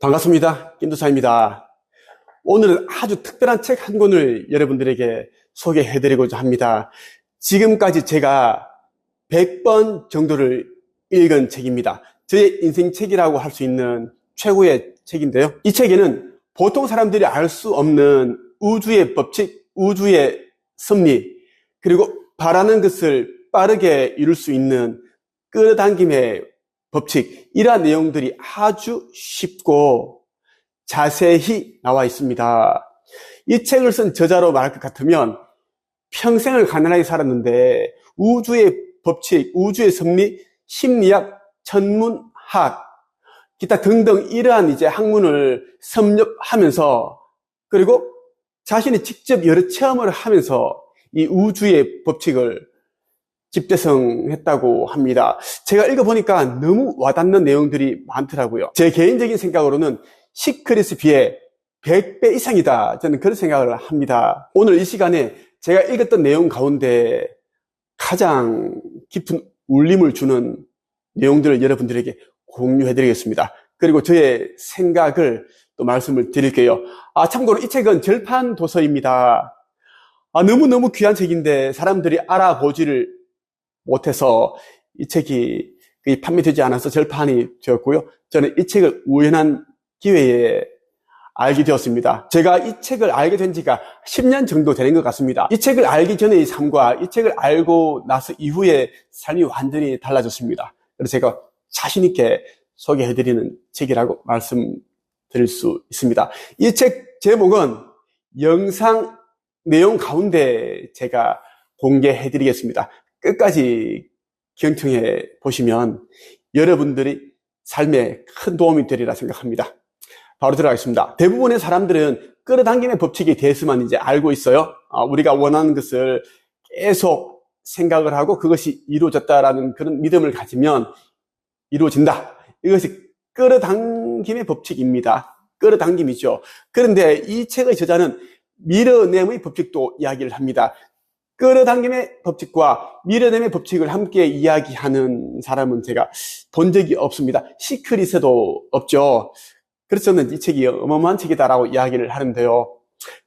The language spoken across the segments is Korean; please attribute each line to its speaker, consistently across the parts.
Speaker 1: 반갑습니다. 김도사입니다. 오늘은 아주 특별한 책 한 권을 여러분들에게 소개해드리고자 합니다. 지금까지 제가 100번 정도를 읽은 책입니다. 저의 인생 책이라고 할 수 있는 최고의 책인데요. 이 책에는 보통 사람들이 알 수 없는 우주의 법칙, 우주의 섭리, 그리고 바라는 것을 빠르게 이룰 수 있는 끌어당김의 법칙, 이러한 내용들이 아주 쉽고 자세히 나와 있습니다. 이 책을 쓴 저자로 말할 것 같으면 평생을 가난하게 살았는데 우주의 법칙, 우주의 섭리, 심리학, 천문학, 기타 등등 이러한 학문을 섭렵하면서 그리고 자신이 직접 여러 체험을 하면서 이 우주의 법칙을 집대성했다고 합니다. 제가 읽어보니까 너무 와닿는 내용들이 많더라고요. 제 개인적인 생각으로는 시크릿비의 100배 이상이다. 저는 그런 생각을 합니다. 오늘 이 시간에 제가 읽었던 내용 가운데 가장 깊은 울림을 주는 내용들을 여러분들에게 공유해드리겠습니다. 그리고 저의 생각을 또 말씀을 드릴게요. 참고로 이 책은 절판 도서입니다. 너무너무 귀한 책인데 사람들이 알아보지를 못해서 이 책이 판매되지 않아서 절판이 되었고요. 저는 이 책을 우연한 기회에 알게 되었습니다. 제가 이 책을 알게 된 지가 10년 정도 되는 것 같습니다. 이 책을 알기 전의 삶과 이 책을 알고 나서 이후에 삶이 완전히 달라졌습니다. 그래서 제가 자신 있게 소개해드리는 책이라고 말씀드릴 수 있습니다. 이 책 제목은 영상 내용 가운데 제가 공개해드리겠습니다. 끝까지 경청해 보시면 여러분들이 삶에 큰 도움이 되리라 생각합니다. 바로 들어가겠습니다. 대부분의 사람들은 끌어당김의 법칙에 대해서만 이제 알고 있어요. 우리가 원하는 것을 계속 생각을 하고 그것이 이루어졌다라는 그런 믿음을 가지면 이루어진다. 이것이 끌어당김의 법칙입니다. 끌어당김이죠. 그런데 이 책의 저자는 밀어냄의 법칙도 이야기를 합니다. 끌어당김의 법칙과 밀어냄의 법칙을 함께 이야기하는 사람은 제가 본 적이 없습니다. 시크릿에도 없죠. 그래서 저는 이 책이 어마어마한 책이다라고 이야기를 하는데요.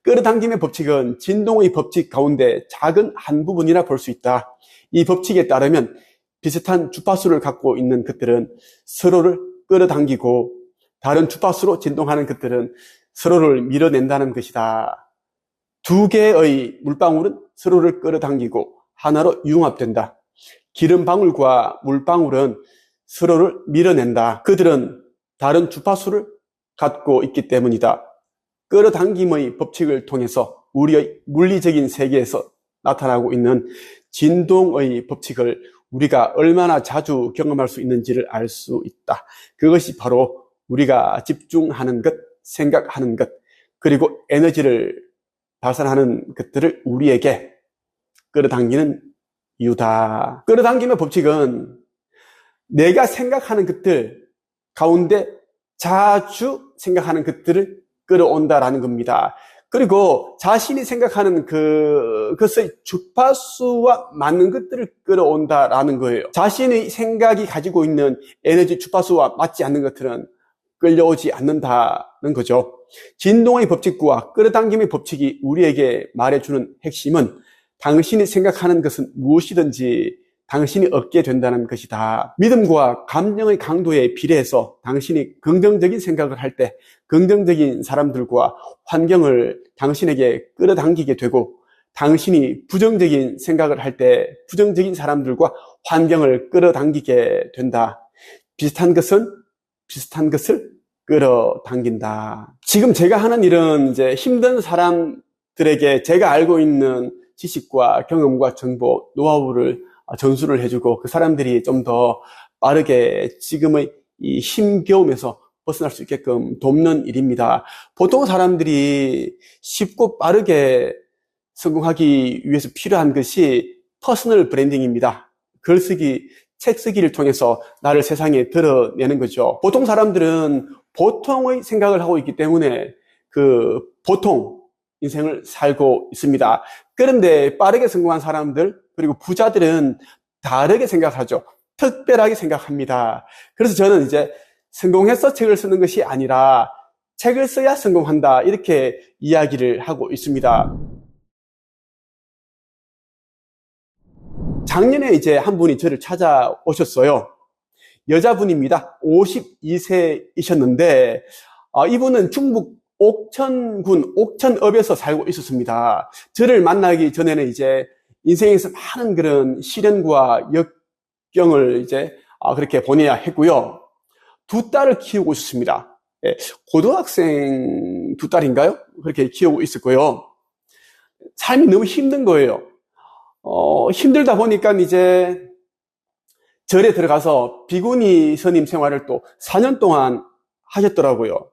Speaker 1: 끌어당김의 법칙은 진동의 법칙 가운데 작은 한 부분이라 볼 수 있다. 이 법칙에 따르면 비슷한 주파수를 갖고 있는 것들은 서로를 끌어당기고 다른 주파수로 진동하는 것들은 서로를 밀어낸다는 것이다. 두 개의 물방울은 서로를 끌어당기고 하나로 융합된다. 기름방울과 물방울은 서로를 밀어낸다. 그들은 다른 주파수를 갖고 있기 때문이다. 끌어당김의 법칙을 통해서 우리의 물리적인 세계에서 나타나고 있는 진동의 법칙을 우리가 얼마나 자주 경험할 수 있는지를 알 수 있다. 그것이 바로 우리가 집중하는 것, 생각하는 것, 그리고 에너지를 발산하는 것들을 우리에게 끌어당기는 이유다. 끌어당김의 법칙은 내가 생각하는 것들 가운데 자주 생각하는 것들을 끌어온다라는 겁니다. 그리고 자신이 생각하는 그것의 주파수와 맞는 것들을 끌어온다라는 거예요. 자신의 생각이 가지고 있는 에너지 주파수와 맞지 않는 것들은 끌려오지 않는다는 거죠. 진동의 법칙과 끌어당김의 법칙이 우리에게 말해주는 핵심은 당신이 생각하는 것은 무엇이든지 당신이 얻게 된다는 것이다. 믿음과 감정의 강도에 비례해서 당신이 긍정적인 생각을 할 때 긍정적인 사람들과 환경을 당신에게 끌어당기게 되고 당신이 부정적인 생각을 할 때 부정적인 사람들과 환경을 끌어당기게 된다. 비슷한 것을 끌어당긴다. 지금 제가 하는 일은 이제 힘든 사람들에게 제가 알고 있는 지식과 경험과 정보, 노하우를 전수를 해주고 그 사람들이 좀 더 빠르게 지금의 이 힘겨움에서 벗어날 수 있게끔 돕는 일입니다. 보통 사람들이 쉽고 빠르게 성공하기 위해서 필요한 것이 퍼스널 브랜딩입니다. 글쓰기, 책 쓰기를 통해서 나를 세상에 드러내는 거죠. 보통 사람들은 보통의 생각을 하고 있기 때문에 그 보통 인생을 살고 있습니다. 그런데 빠르게 성공한 사람들 그리고 부자들은 다르게 생각하죠. 특별하게 생각합니다. 그래서 저는 이제 성공해서 책을 쓰는 것이 아니라 책을 써야 성공한다. 이렇게 이야기를 하고 있습니다. 작년에 이제 한 분이 저를 찾아오셨어요. 여자분입니다. 52세이셨는데, 이분은 충북 옥천군 옥천읍에서 살고 있었습니다. 저를 만나기 전에는 이제 인생에서 많은 그런 시련과 역경을 이제 그렇게 보내야 했고요. 두 딸을 키우고 있었습니다. 고등학생 두 딸인가요? 그렇게 키우고 있었고요. 삶이 너무 힘든 거예요. 힘들다 보니까 이제 절에 들어가서 비구니 스님 생활을 또 4년 동안 하셨더라고요.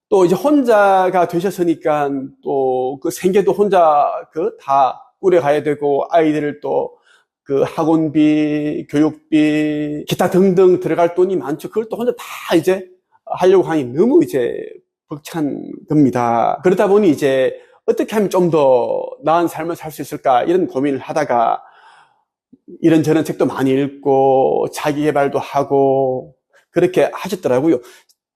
Speaker 1: 또 이제 혼자가 되셨으니까 또 그 생계도 혼자 다 꾸려가야 되고, 아이들을 또 그 학원비, 교육비, 기타 등등 들어갈 돈이 많죠. 그걸 또 혼자 다 이제 하려고 하니 너무 이제 벅찬 겁니다. 그러다 보니 이제 어떻게 하면 좀 더 나은 삶을 살 수 있을까 이런 고민을 하다가 이런저런 책도 많이 읽고 자기 개발도 하고 그렇게 하셨더라고요.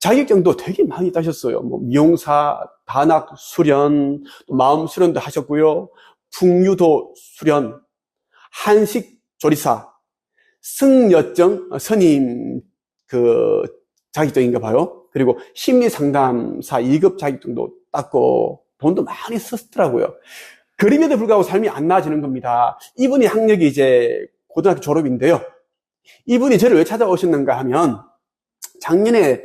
Speaker 1: 자격증도 되게 많이 따셨어요. 뭐 미용사, 단학 수련, 마음 수련도 하셨고요. 풍류도 수련, 한식 조리사, 승려증 스님 자격증인가 봐요. 그리고 심리 상담사 2급 자격증도 땄고 돈도 많이 썼더라고요. 그림에도 불구하고 삶이 안 나아지는 겁니다. 이분이 학력이 이제 고등학교 졸업인데요. 이분이 저를 왜 찾아오셨는가 하면 작년에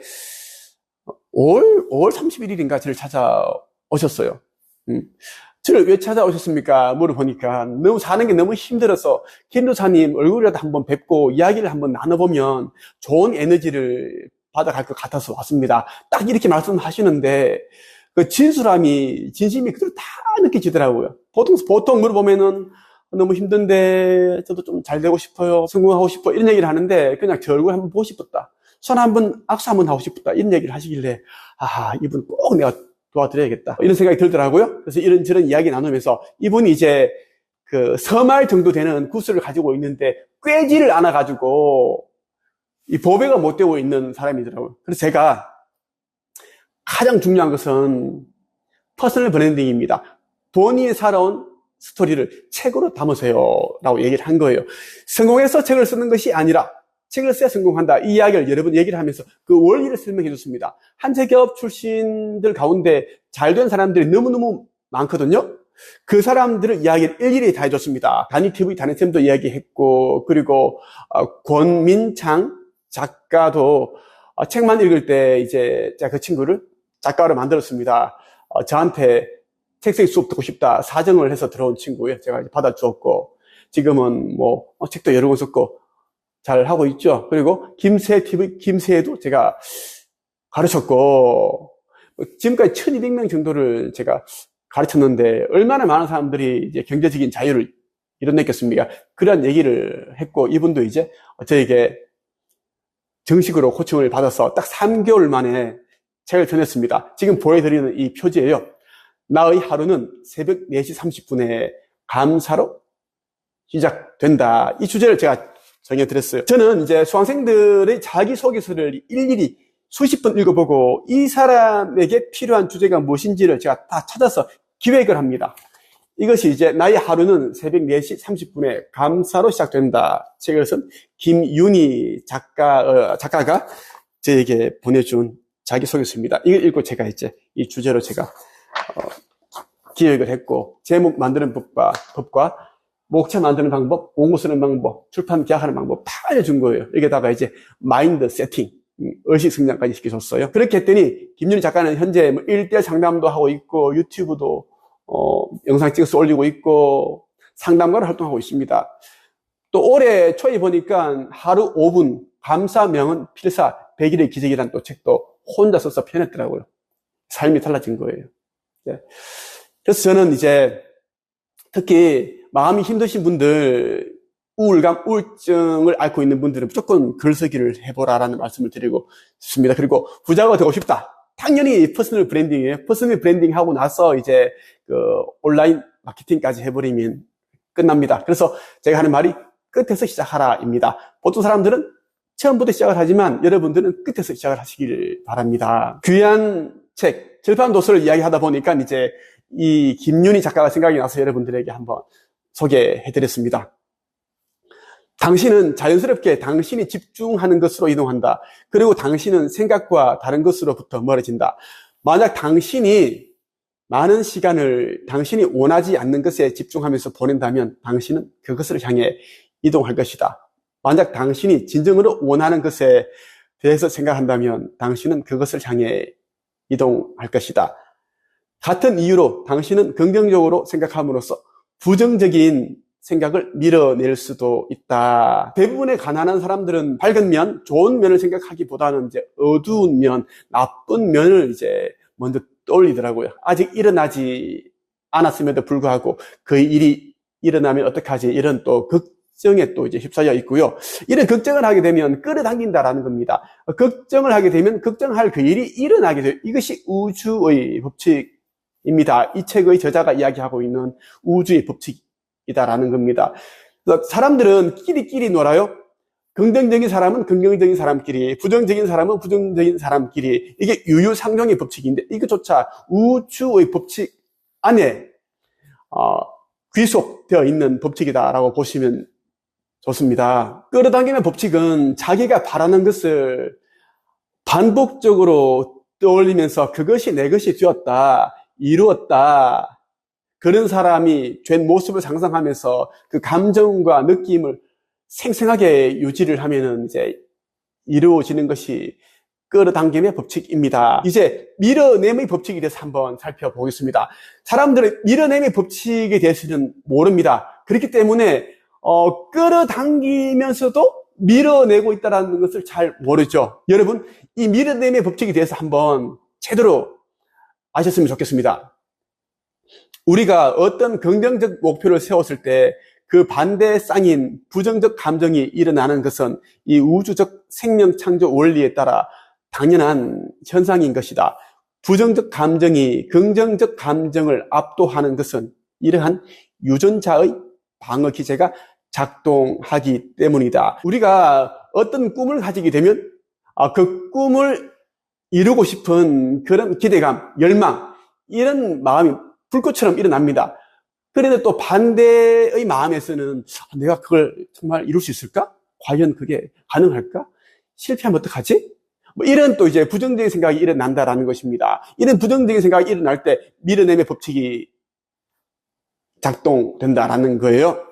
Speaker 1: 5월 31일인가 저를 찾아오셨어요. 저를 왜 찾아오셨습니까? 물어보니까 너무 사는 게 너무 힘들어서 김도사님 얼굴이라도 한번 뵙고 이야기를 한번 나눠보면 좋은 에너지를 받아갈 것 같아서 왔습니다. 딱 이렇게 말씀하시는데 그 진솔함이, 진심이 그대로 다 느껴지더라고요. 보통 물어보면은 너무 힘든데 저도 좀 잘 되고 싶어요. 성공하고 싶어. 이런 얘기를 하는데 그냥 제 얼굴 한번 보고 싶었다. 손 한번, 악수 한번 하고 싶었다. 이런 얘기를 하시길래 이분 꼭 내가 도와드려야겠다. 이런 생각이 들더라고요. 그래서 이런저런 이야기 나누면서 이분이 이제 그 서말 정도 되는 구슬을 가지고 있는데 꿰지를 않아가지고 이 보배가 못 되고 있는 사람이더라고요. 그래서 제가 가장 중요한 것은 퍼스널 브랜딩입니다. 본인이 살아온 스토리를 책으로 담으세요 라고 얘기를 한 거예요. 성공해서 책을 쓰는 것이 아니라 책을 써야 성공한다. 이 이야기를 여러 번 얘기를 하면서 그 원리를 설명해 줬습니다. 한체기업 출신들 가운데 잘된 사람들이 너무너무 많거든요. 그 사람들의 이야기를 일일이 다 해줬습니다. 다니TV 다니쌤도 이야기했고, 그리고 권민창 작가도 책만 읽을 때 이제 제가 그 친구를 작가로 만들었습니다. 저한테 책쓰기 수업 듣고 싶다 사정을 해서 들어온 친구예요. 제가 이제 받아주었고, 지금은 뭐 책도 여러 권 썼고 잘 하고 있죠. 그리고 김세도 제가 가르쳤고, 지금까지 1200명 정도를 제가 가르쳤는데 얼마나 많은 사람들이 이제 경제적인 자유를 이뤄냈겠습니까? 그런 얘기를 했고, 이분도 이제 저에게 정식으로 코칭을 받아서 딱 3개월 만에 책을 전했습니다. 지금 보여드리는 이 표지예요. 나의 하루는 새벽 4시 30분에 감사로 시작된다. 이 주제를 제가 정해드렸어요. 저는 이제 수강생들의 자기소개서를 일일이 수십 번 읽어보고 이 사람에게 필요한 주제가 무엇인지를 제가 다 찾아서 기획을 합니다. 이것이 이제 나의 하루는 새벽 4시 30분에 감사로 시작된다. 책을 쓴 김윤희 작가가 저에게 보내준 자기소개서입니다. 이걸 읽고 제가 이제 이 주제로 제가 기획을 했고, 제목 만드는 법과 목차 만드는 방법, 원고 쓰는 방법, 출판 계약하는 방법 다 알려준 거예요. 여기다가 이제 마인드 세팅, 의식 성장까지 시켜줬어요. 그렇게 했더니 김윤희 작가는 현재 1대1 상담도 하고 있고, 유튜브도 영상 찍어서 올리고 있고, 상담가로 활동하고 있습니다. 또 올해 초에 보니까 하루 5분 감사명은 필사 100일의 기적이라는 또 책도 혼자 써서 펴냈더라고요. 삶이 달라진 거예요. 네. 그래서 저는 이제 특히 마음이 힘드신 분들, 우울감, 우울증을 앓고 있는 분들은 무조건 글쓰기를 해보라라는 말씀을 드리고 싶습니다. 그리고 부자가 되고 싶다. 당연히 퍼스널 브랜딩이에요. 퍼스널 브랜딩 하고 나서 이제 그 온라인 마케팅까지 해버리면 끝납니다. 그래서 제가 하는 말이 끝에서 시작하라입니다. 보통 사람들은 처음부터 시작을 하지만 여러분들은 끝에서 시작을 하시길 바랍니다. 귀한 책, 절판 도서를 이야기하다 보니까 이제 이 김윤희 작가가 생각이 나서 여러분들에게 한번 소개해드렸습니다. 당신은 자연스럽게 당신이 집중하는 것으로 이동한다. 그리고 당신은 생각과 다른 것으로부터 멀어진다. 만약 당신이 많은 시간을 당신이 원하지 않는 것에 집중하면서 보낸다면 당신은 그것을 향해 이동할 것이다. 만약 당신이 진정으로 원하는 것에 대해서 생각한다면 당신은 그것을 향해 이동할 것이다. 같은 이유로 당신은 긍정적으로 생각함으로써 부정적인 생각을 밀어낼 수도 있다. 대부분의 가난한 사람들은 밝은 면, 좋은 면을 생각하기보다는 이제 어두운 면, 나쁜 면을 이제 먼저 떠올리더라고요. 아직 일어나지 않았음에도 불구하고 그 일이 일어나면 어떡하지? 이런 또 걱정에 또 이제 휩싸여 있고요. 이런 걱정을 하게 되면 끌어당긴다라는 겁니다. 걱정을 하게 되면 걱정할 그 일이 일어나게 돼요. 이것이 우주의 법칙입니다. 이 책의 저자가 이야기하고 있는 우주의 법칙이다라는 겁니다. 그래서 사람들은 끼리끼리 놀아요. 긍정적인 사람은 긍정적인 사람끼리, 부정적인 사람은 부정적인 사람끼리. 이게 유유상종의 법칙인데 이것조차 우주의 법칙 안에 귀속되어 있는 법칙이다라고 보시면 좋습니다. 끌어당기는 법칙은 자기가 바라는 것을 반복적으로 떠올리면서 그것이 내 것이 되었다, 이루었다, 그런 사람이 된 모습을 상상하면서 그 감정과 느낌을 생생하게 유지를 하면은 이제 이루어지는 것이 끌어당김의 법칙입니다. 이제 밀어냄의 법칙에 대해서 한번 살펴보겠습니다. 사람들은 밀어냄의 법칙에 대해서는 모릅니다. 그렇기 때문에 끌어당기면서도 밀어내고 있다는 것을 잘 모르죠. 여러분, 이 밀어냄의 법칙에 대해서 한번 제대로 아셨으면 좋겠습니다. 우리가 어떤 긍정적 목표를 세웠을 때 그 반대 쌍인 부정적 감정이 일어나는 것은 이 우주적 생명 창조 원리에 따라 당연한 현상인 것이다. 부정적 감정이 긍정적 감정을 압도하는 것은 이러한 유전자의 방어 기제가 작동하기 때문이다. 우리가 어떤 꿈을 가지게 되면 그 꿈을 이루고 싶은 그런 기대감, 열망, 이런 마음이 불꽃처럼 일어납니다. 그런데 또 반대의 마음에서는 내가 그걸 정말 이룰 수 있을까? 과연 그게 가능할까? 실패하면 어떡하지? 이런 또 이제 부정적인 생각이 일어난다라는 것입니다. 이런 부정적인 생각이 일어날 때 밀어냄의 법칙이 작동된다라는 거예요.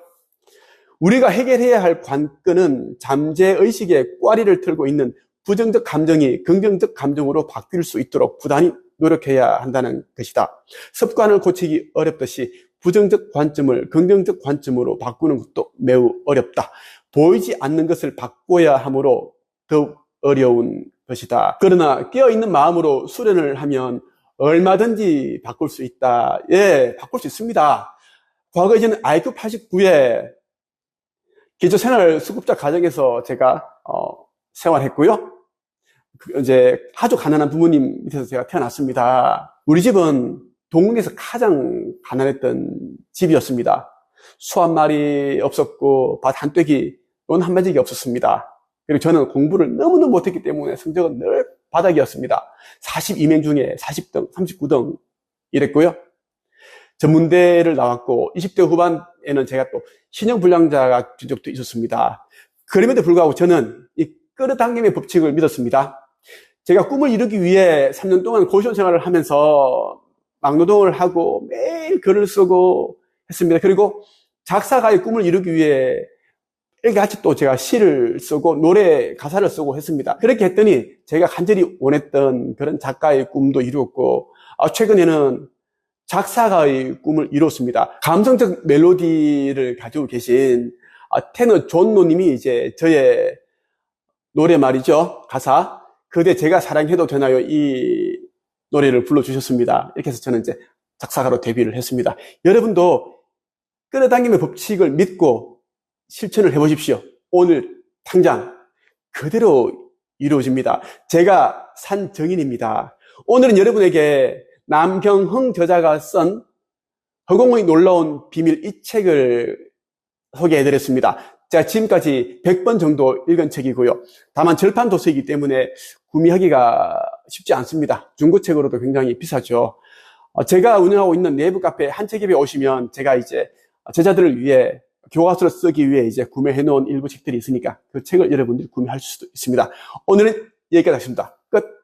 Speaker 1: 우리가 해결해야 할 관건은 잠재의식의 꽈리를 틀고 있는 부정적 감정이 긍정적 감정으로 바뀔 수 있도록 부단히 노력해야 한다는 것이다. 습관을 고치기 어렵듯이 부정적 관점을 긍정적 관점으로 바꾸는 것도 매우 어렵다. 보이지 않는 것을 바꿔야 하므로 더욱 어려운 것이다. 그러나 깨어있는 마음으로 수련을 하면 얼마든지 바꿀 수 있다. 예, 바꿀 수 있습니다. 과거에 저는 IQ 89에 기초생활 수급자 가정에서 제가 생활했고요. 이제 아주 가난한 부모님 밑에서 제가 태어났습니다. 우리 집은 동네에서 가장 가난했던 집이었습니다. 소 한 마리 없었고 밭 한 떼기, 돈 한 마디가 없었습니다. 그리고 저는 공부를 너무너무 못했기 때문에 성적은 늘 바닥이었습니다. 42명 중에 40등, 39등 이랬고요. 전문대를 나왔고 20대 후반에는 제가 또 신용불량자가 된 적도 있었습니다. 그럼에도 불구하고 저는 이 끌어당김의 법칙을 믿었습니다. 제가 꿈을 이루기 위해 3년 동안 고시원 생활을 하면서 막노동을 하고 매일 글을 쓰고 했습니다. 그리고 작사가의 꿈을 이루기 위해 일같이 또 제가 시를 쓰고 노래 가사를 쓰고 했습니다. 그렇게 했더니 제가 간절히 원했던 그런 작가의 꿈도 이루었고 최근에는 작사가의 꿈을 이뤘습니다. 감성적 멜로디를 가지고 계신 테너 존노님이 이제 저의 노래 말이죠. 가사 그대 제가 사랑해도 되나요? 이 노래를 불러주셨습니다. 이렇게 해서 저는 이제 작사가로 데뷔를 했습니다. 여러분도 끌어당김의 법칙을 믿고 실천을 해보십시오. 오늘 당장 그대로 이루어집니다. 제가 산 정인입니다. 오늘은 여러분에게 남경흥 저자가 쓴 허공의 놀라운 비밀 이 책을 소개해드렸습니다. 제가 지금까지 100번 정도 읽은 책이고요. 다만 절판 도서이기 때문에 구매하기가 쉽지 않습니다. 중고책으로도 굉장히 비싸죠. 제가 운영하고 있는 내부 카페 한책입에 오시면 제가 이제 제자들을 위해 교과서를 쓰기 위해 이제 구매해 놓은 일부 책들이 있으니까 그 책을 여러분들이 구매할 수도 있습니다. 오늘은 여기까지 하겠습니다. 끝.